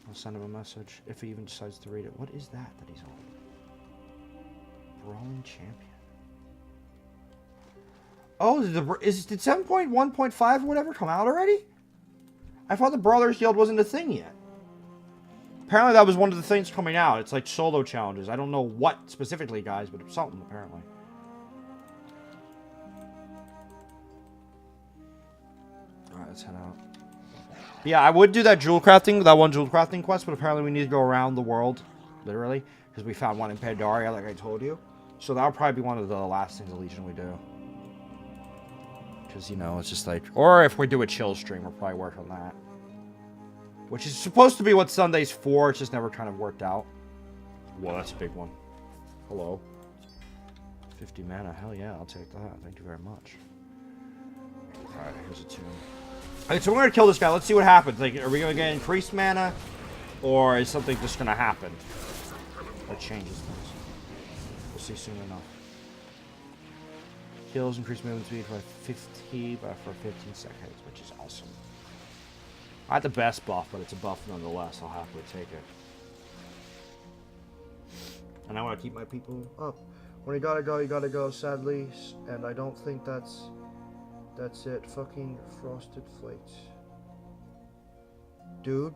I'll send him a message if he even decides to read it. What is that he's on? Brawling Champion. Oh, did 7.1.5 or whatever come out already? I thought the Brawlers Guild wasn't a thing yet. Apparently that was one of the things coming out. It's like solo challenges. I don't know what specifically, guys, but it's something apparently. Alright, let's head out. But yeah, I would do that that one jewel crafting quest, but apparently we need to go around the world, literally, because we found one in Pandaria, like I told you. So that'll probably be one of the last things the Legion we do. Because, you know, it's just like... Or if we do a chill stream, we'll probably work on that. Which is supposed to be what Sunday's for, it's just never kind of worked out. Whoa, that's a big one. Hello. 50 mana, hell yeah, I'll take that. Thank you very much. Alright, here's a tune. Alright, so we're gonna kill this guy, let's see what happens. Like, are we gonna get increased mana? Or is something just gonna happen? That changes things. We'll see soon enough. Kills increase movement speed by 50, but for 15 seconds, which is awesome. Not the best buff, but it's a buff nonetheless. I'll happily take it. And I want to keep my people up. When you gotta go, sadly. And I don't think that's it. Fucking Frosted Flakes. Dude,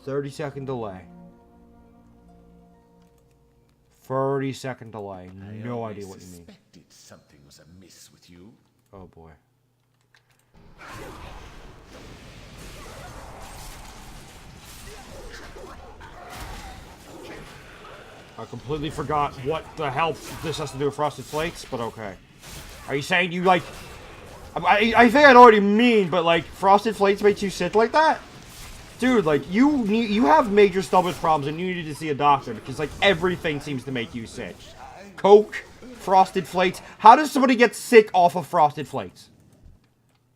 30-second delay. 30-second delay. No idea what you mean. Something was amiss with you. Oh boy. I completely forgot what the hell this has to do with Frosted Flakes, but okay. Are you saying you like... I think I'd already mean, but like, Frosted Flakes makes you sick like that? Dude, like, you have major stomach problems and you need to see a doctor because like, everything seems to make you sick. Coke, Frosted Flakes. How does somebody get sick off of Frosted Flakes?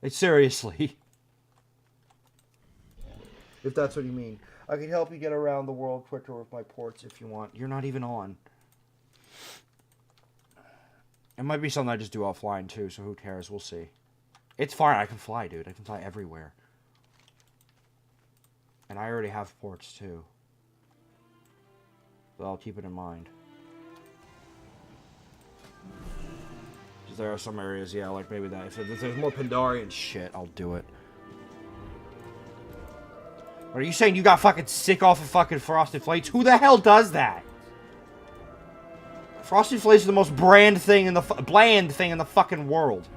Like, seriously. If that's what you mean. I can help you get around the world quicker with my ports if you want. You're not even on. It might be something I just do offline too, so who cares? We'll see. It's fine. I can fly, dude. I can fly everywhere. And I already have ports too. So I'll keep it in mind. Because there are some areas, yeah, like maybe that. If there's more Pandarian shit, I'll do it. Are you saying you got fucking sick off of fucking Frosted Flakes? Who the hell does that? Frosted Flakes is the most bland thing in the fucking world.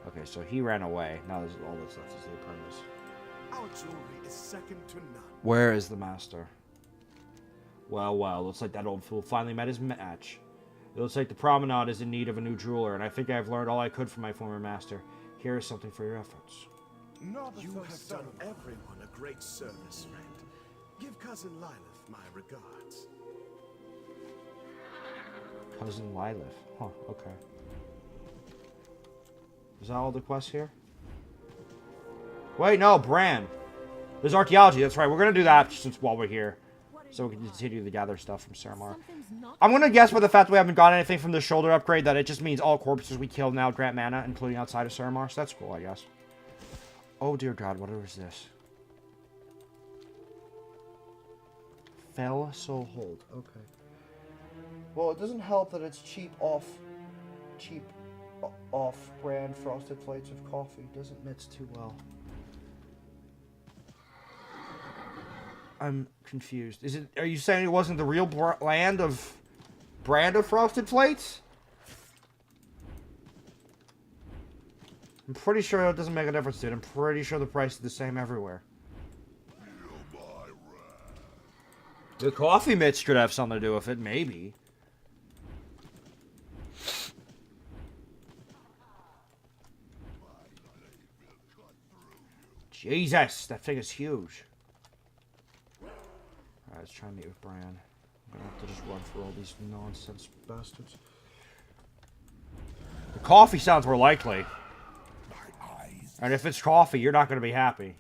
Okay, so he ran away. Now there's all this left is the apprentice. Our jewelry is second to none. Where is the master? Well, looks like that old fool finally met his match. It looks like the promenade is in need of a new jeweler, and I think I've learned all I could from my former master. Here is something for your efforts. You have done everyone a great service, friend. Give Cousin Lilith my regards. Cousin Lilith. Huh, okay. Is that all the quests here? Wait, no, Bran. There's archaeology, that's right. We're going to do that since while we're here. So we can continue to gather stuff from Suramar. I'm going to guess by the fact that we haven't got anything from the shoulder upgrade that it just means all corpses we kill now grant mana, including outside of Suramar. So that's cool, I guess. Oh dear God, what is this? Fell Soul Hold. Okay. Well, it doesn't help that it's cheap off-brand Frosted Flakes with coffee. Doesn't mix too well. I'm confused. Are you saying it wasn't the real brand of Frosted Flakes? I'm pretty sure it doesn't make a difference, dude. I'm pretty sure the price is the same everywhere. The coffee mix could have something to do with it, maybe. Jesus, that thing is huge. Alright, let's try and meet with Bran. I'm gonna have to just run through all these nonsense bastards. The coffee sounds more likely. And if it's coffee, you're not gonna be happy.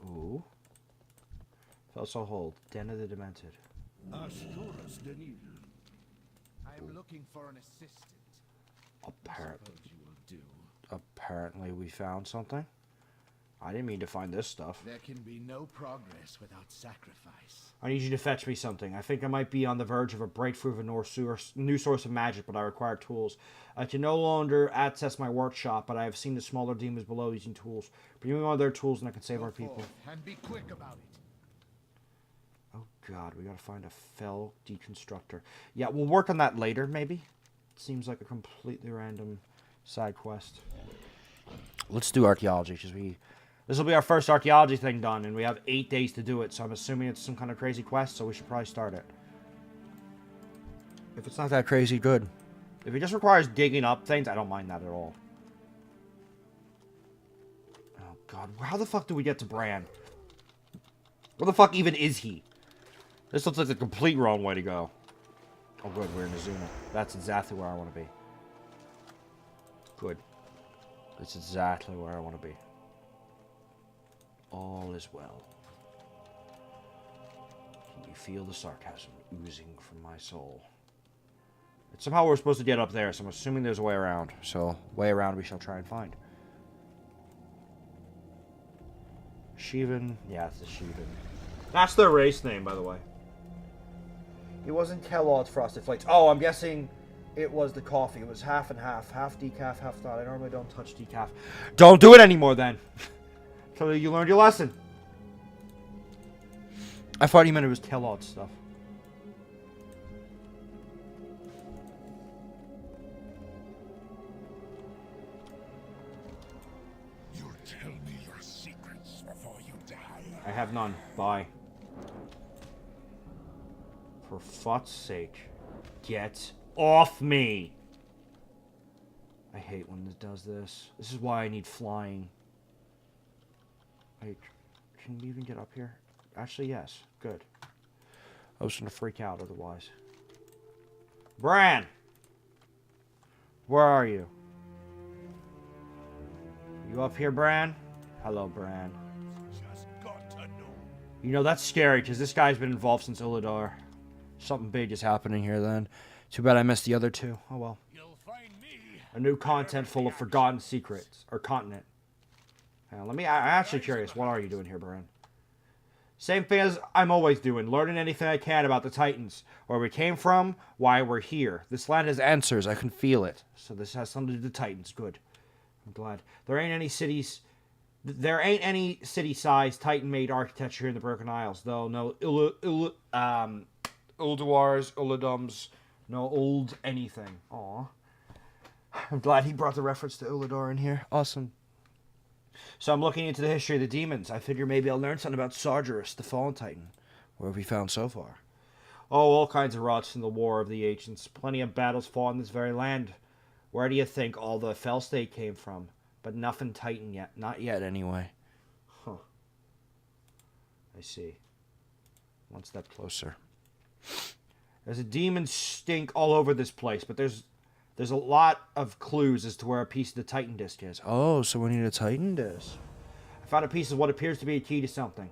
Ooh. Also hold. Den of the Demented. I'm looking for an assistant. Apparently we found something. I didn't mean to find this stuff. There can be no progress without sacrifice. I need you to fetch me something. I think I might be on the verge of a breakthrough of a new source of magic, but I require tools. I can no longer access my workshop, but I have seen the smaller demons below using tools. Bring me one of their tools and I can save our people. And be quick about it. Oh god, we gotta find a fell deconstructor. Yeah, we'll work on that later, maybe. Seems like a completely random side quest. Let's do archaeology, because this will be our first archaeology thing done, and we have 8 days to do it, so I'm assuming it's some kind of crazy quest, so we should probably start it. If it's not that crazy, good. If it just requires digging up things, I don't mind that at all. Oh god, how the fuck do we get to Bran? Where the fuck even is he? This looks like the complete wrong way to go. Oh good, we're in Azuna. That's exactly where I want to be. Good. That's exactly where I want to be. All is well. Can you feel the sarcasm oozing from my soul? And somehow we're supposed to get up there, so I'm assuming there's a way around. So, way around we shall try and find. Shivan. Yeah, it's the Shivan. That's their race name, by the way. It wasn't Kellogg's Frosted Flakes. Oh, I'm guessing it was the coffee. It was half and half. Half decaf, half not. I normally don't touch decaf. Don't do it anymore, then. So you learned your lesson. I thought you meant it was Kellogg's stuff. You'll tell me your secrets before you die. I have none. Bye. For fuck's sake. Get off me! I hate when it does this. This is why I need flying. Like, can we even get up here? Actually, yes. Good. I was gonna freak out otherwise. Bran! Where are you? You up here, Bran? Hello, Bran. Just got to know. You know, that's scary, because this guy's been involved since Uladar. Something big is happening here, then. Too bad I missed the other two. Oh, well. You'll find me. A new content full of forgotten secrets. Or continent. Hang on, I'm actually curious. What are you doing here, Bran? Same thing as I'm always doing. Learning anything I can about the Titans. Where we came from, why we're here. This land has answers. I can feel it. So this has something to do with the Titans. Good. I'm glad. There ain't any city-sized Titan-made architecture here in the Broken Isles. Though no Ulduars, Uladums, no old anything. Aw. I'm glad he brought the reference to Ulador in here. Awesome. So I'm looking into the history of the demons. I figure maybe I'll learn something about Sargeras, the fallen Titan. What have we found so far? Oh, all kinds of rots from the War of the Ancients. Plenty of battles fought in this very land. Where do you think all the Fell State came from? But nothing Titan yet. Not yet, anyway. Huh. I see. One step closer. There's a demon stink all over this place, but there's a lot of clues as to where a piece of the Titan disc is. Oh, so we need a Titan disc. I found a piece of what appears to be a key to something.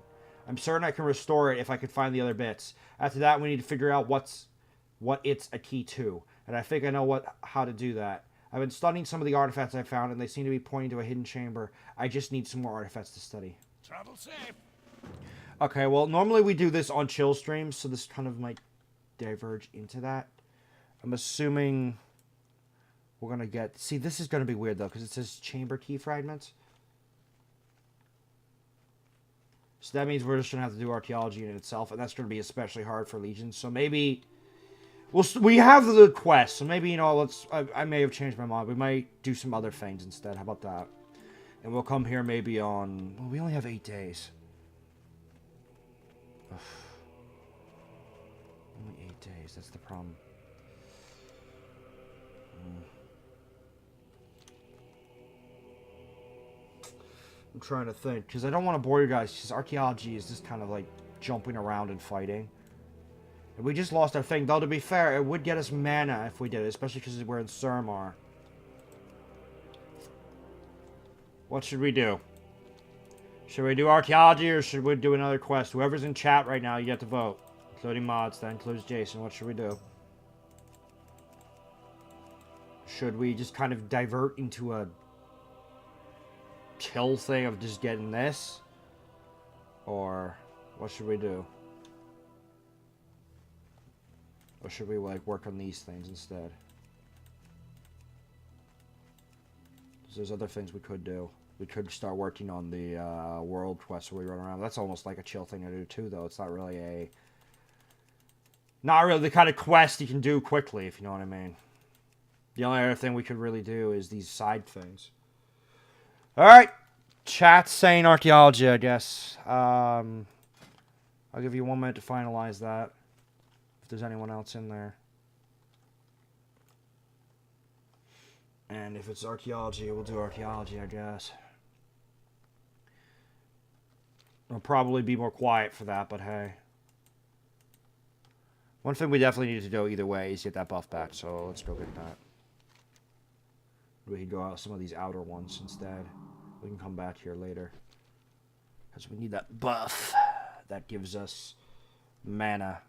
I'm certain I can restore it if I can find the other bits. After that, we need to figure out what it's a key to. And I think I know how to do that. I've been studying some of the artifacts I found, and they seem to be pointing to a hidden chamber. I just need some more artifacts to study. Travel safe. Okay, well, normally we do this on chill streams, so this kind of might diverge into that. I'm assuming we're going to get... See, this is going to be weird, though, because it says chamber key fragments. So that means we're just going to have to do archaeology in itself, and that's going to be especially hard for Legion. So maybe... we have the quest, so maybe, you know, I may have changed my mind. We might do some other things instead. How about that? And we'll come here maybe on... Well, we only have 8 days. Ugh. Only 8 days, that's the problem. I'm trying to think, because I don't want to bore you guys, because archaeology is just kind of like jumping around and fighting. And we just lost our thing, though to be fair, it would get us mana if we did it, especially because we're in Suramar. What should we do? Should we do archaeology or should we do another quest? Whoever's in chat right now, you get to vote. Including mods, that includes Jason. What should we do? Should we just kind of divert into a chill thing of just getting this? Or what should we do? Or should we, like, work on these things instead? There's other things we could do. We could start working on the world quest where we run around. That's almost like a chill thing to do too, though. It's not really the kind of quest you can do quickly, if you know what I mean. The only other thing we could really do is these side things. Alright. Chat's saying archaeology, I guess. I'll give you 1 minute to finalize that. If there's anyone else in there. And if it's archaeology, we'll do archaeology, I guess. I'll probably be more quiet for that, but hey. One thing we definitely need to do either way is get that buff back, so let's go get that. We can go out some of these outer ones instead. We can come back here later. Because we need that buff that gives us mana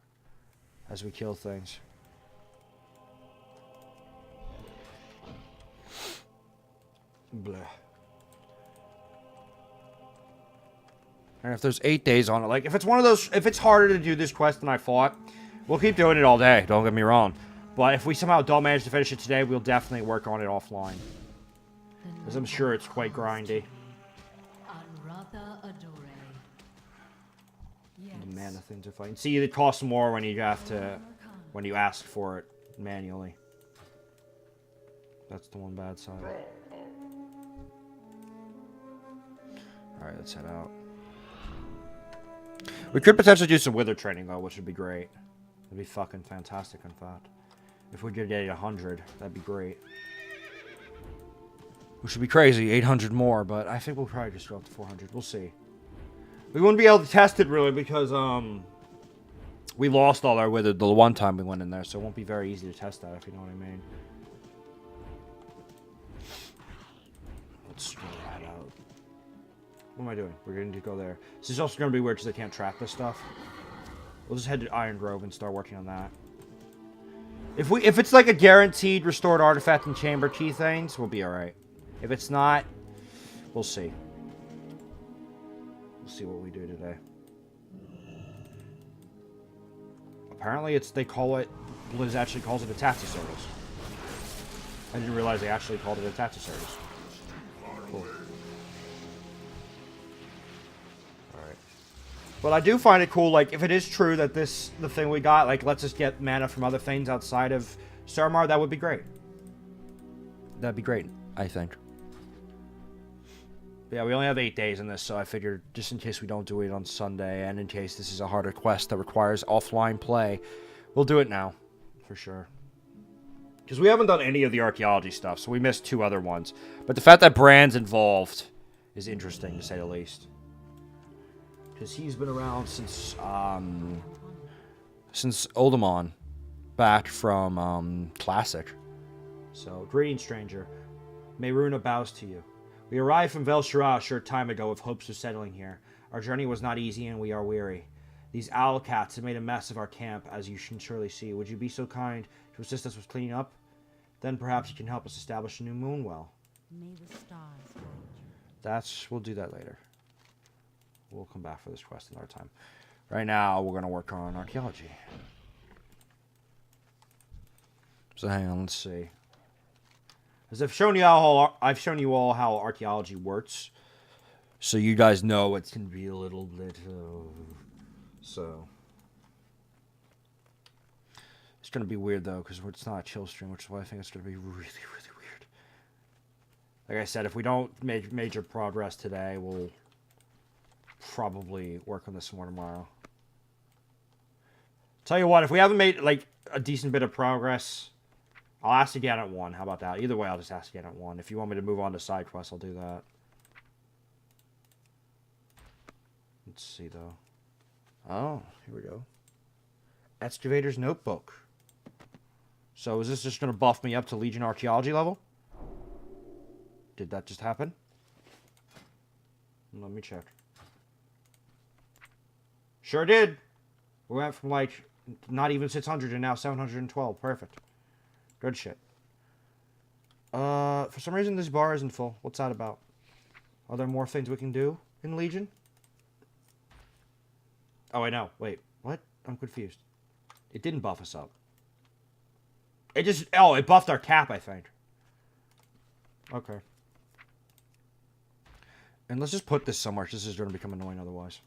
as we kill things. Blah. And if there's 8 days on it, like, if it's one of those, if it's harder to do this quest than I thought, we'll keep doing it all day, don't get me wrong. But if we somehow don't manage to finish it today, we'll definitely work on it offline. Because I'm sure it's quite grindy. The mana things are fine. See, it costs more when you have to, when you ask for it manually. That's the one bad side. Alright, let's head out. We could potentially do some wither training, though, which would be great. It'd be fucking fantastic, in fact. If we could get 100, that'd be great. Which would be crazy, 800 more, but I think we'll probably just go up to 400. We'll see. We wouldn't be able to test it, really, because, we lost all our wither the one time we went in there, so it won't be very easy to test that, if you know what I mean. Let's head out. What am I doing? We're going to go there. This is also going to be weird because I can't track this stuff. We'll just head to Iron Grove and start working on that. If it's like a guaranteed restored artifact and chamber key things, we'll be alright. If it's not, we'll see. We'll see what we do today. Apparently they call it, Blizz actually calls it a Tacticertus. I didn't realize they actually called it a Tacticertus. Cool. Alright. But I do find it cool, like, if it is true that the thing we got, like, lets us get mana from other things outside of Suramar, that would be great. That'd be great, I think. But yeah, we only have 8 days in this, so I figured, just in case we don't do it on Sunday, and in case this is a harder quest that requires offline play, we'll do it now, for sure. Because we haven't done any of the archaeology stuff, so we missed 2 other ones. But the fact that Brand's involved is interesting, to say the least. Because he's been around since Oldemon, back from Classic. So, greetings, stranger. May Runa bows to you. We arrived from Vel'Shirah a short time ago with hopes of settling here. Our journey was not easy and we are weary. These owl cats have made a mess of our camp, as you can surely see. Would you be so kind to assist us with cleaning up? Then perhaps you can help us establish a new moon well. May the stars guide you. We'll do that later. We'll come back for this quest another time. Right now, we're going to work on archaeology. So hang on, let's see. As I've shown you all how archaeology works, so you guys know it's gonna be a little bit. So it's gonna be weird though, because it's not a chill stream, which is why I think it's gonna be really, really weird. Like I said, if we don't make major progress today, we'll probably work on this more tomorrow. Tell you what, if we haven't made like a decent bit of progress, I'll ask again at 1. How about that? Either way, I'll just ask again at 1. If you want me to move on to side quests, I'll do that. Let's see, though. Oh, here we go. Excavator's Notebook. So is this just going to buff me up to Legion Archaeology level? Did that just happen? Let me check. Sure did. We went from, like, not even 600 and now 712. Perfect. Good shit. For some reason this bar isn't full. What's that about? Are there more things we can do in Legion? Oh, I know. Wait, what? I'm confused. It didn't buff us up. It just... Oh, it buffed our cap, I think. Okay. And let's just put this somewhere. This is going to become annoying otherwise.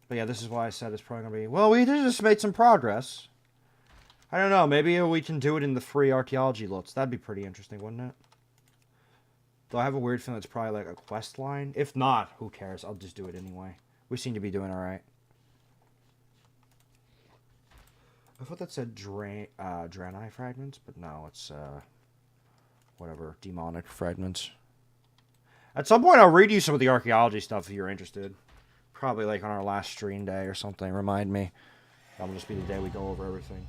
But yeah, this is why I said it's probably going to be... Well, we just made some progress. I don't know. Maybe we can do it in the free archaeology lots. That'd be pretty interesting, wouldn't it? Though I have a weird feeling it's probably like a quest line. If not, who cares? I'll just do it anyway. We seem to be doing alright. I thought that said Draenei fragments, but no, it's whatever, demonic fragments. At some point, I'll read you some of the archaeology stuff if you're interested. Probably like on our last stream day or something. Remind me. That'll just be the day we go over everything.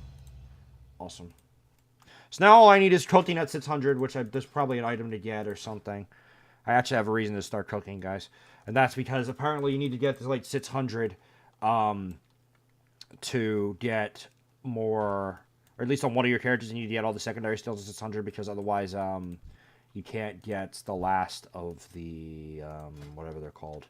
Awesome. So now all I need is cooking at 600, which there's probably an item to get or something. I actually have a reason to start cooking, guys. And that's because apparently you need to get to like 600 to get more, or at least on one of your characters, you need to get all the secondary skills at 600 because otherwise you can't get the last of the, whatever they're called.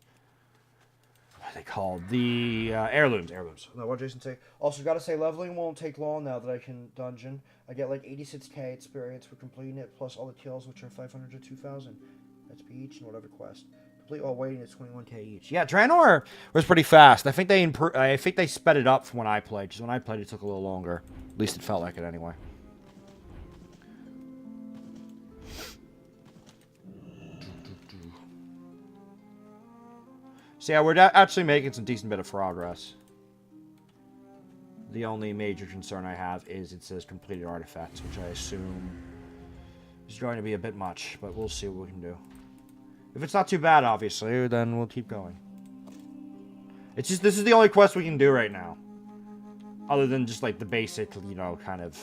What are they called? The heirlooms. Now, what did Jason say? Also, gotta say, leveling won't take long now that I can dungeon. I get like 86k experience for completing it, plus all the kills, which are 500 to 2,000. That's per each and whatever quest. Complete all waiting is 21k each. Yeah, Draenor was pretty fast. I think they sped it up from when I played. Because when I played, it took a little longer. At least it felt like it anyway. So yeah, we're actually making some decent bit of progress. The only major concern I have is it says completed artifacts, which I assume is going to be a bit much, but we'll see what we can do. If it's not too bad, obviously, then we'll keep going. It's just, this is the only quest we can do right now. Other than just like the basic, you know, kind of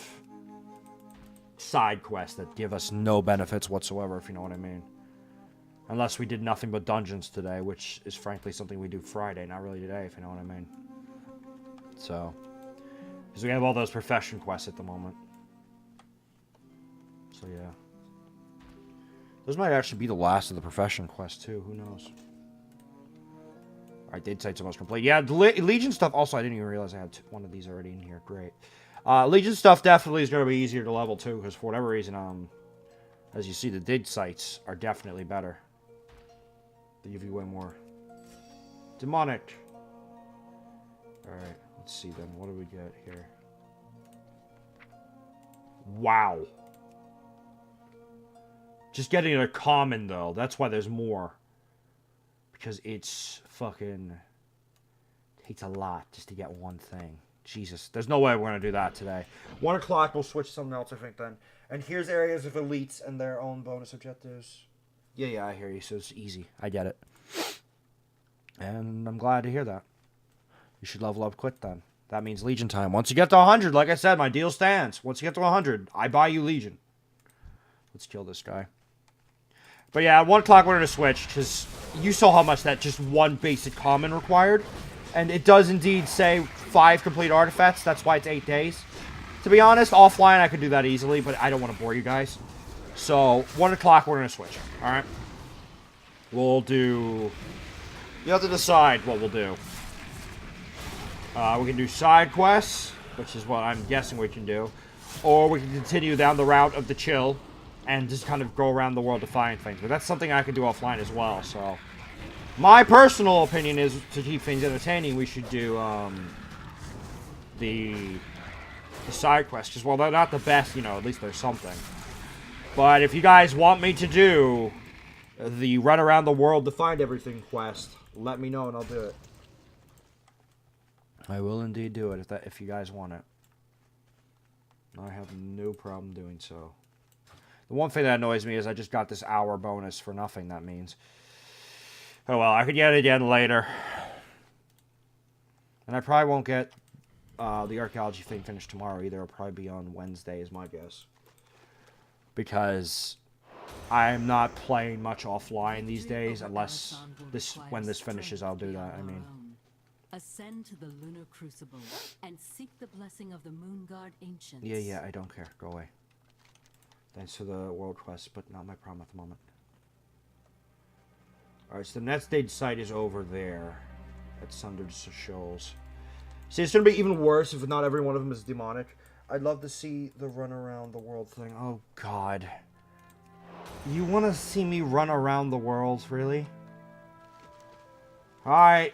side quests that give us no benefits whatsoever, if you know what I mean. Unless we did nothing but dungeons today, which is frankly something we do Friday, not really today, if you know what I mean. So, because we have all those profession quests at the moment. So yeah. Those might actually be the last of the profession quests too, who knows. Alright, did site's almost complete. Yeah, the Legion stuff, also I didn't even realize I had one of these already in here, great. Legion stuff definitely is going to be easier to level too, because for whatever reason, as you see, the dig sites are definitely better. They give you way more. Demonic. Alright, let's see then. What do we get here? Wow. Just getting a common, though. That's why there's more. Because it's fucking... takes a lot just to get one thing. Jesus. There's no way we're going to do that today. 1 o'clock, we'll switch to something else, I think, then. And here's areas of elites and their own bonus objectives. Yeah, I hear you. So it's easy. I get it. And I'm glad to hear that. You should level up quick, then. That means Legion time. Once you get to 100, like I said, my deal stands. Once you get to 100, I buy you Legion. Let's kill this guy. But yeah, at 1 o'clock we're going to switch, because you saw how much that just one basic common required. And it does indeed say 5 complete artifacts. That's why it's 8 days. To be honest, offline I could do that easily, but I don't want to bore you guys. So, 1 o'clock we're going to switch. Alright? We'll do... You have to decide what we'll do. We can do side quests, which is what I'm guessing we can do. Or we can continue down the route of the chill and just kind of go around the world to find things. But that's something I can do offline as well, so... My personal opinion is, to keep things entertaining, we should do, the side quests. Because, well, they're not the best, you know, at least there's something. But if you guys want me to do the run around the world to find everything quest, let me know and I'll do it. I will indeed do it if you guys want it. I have no problem doing so. The one thing that annoys me is I just got this hour bonus for nothing, that means. Oh well, I could get it again later. And I probably won't get the archaeology thing finished tomorrow either. It'll probably be on Wednesday is my guess. Because I'm not playing much offline these days unless when this finishes I'll do that, I mean. Ascend to the lunar crucible and seek the blessing of the Moon Guard ancients. Yeah, I don't care. Go away. Thanks for the world quest, but not my problem at the moment. Alright, so the next stage site is over there. At Sundered Shoals. See, it's gonna be even worse if not every one of them is demonic. I'd love to see the run around the world thing. Oh, God. You want to see me run around the world, really? Alright.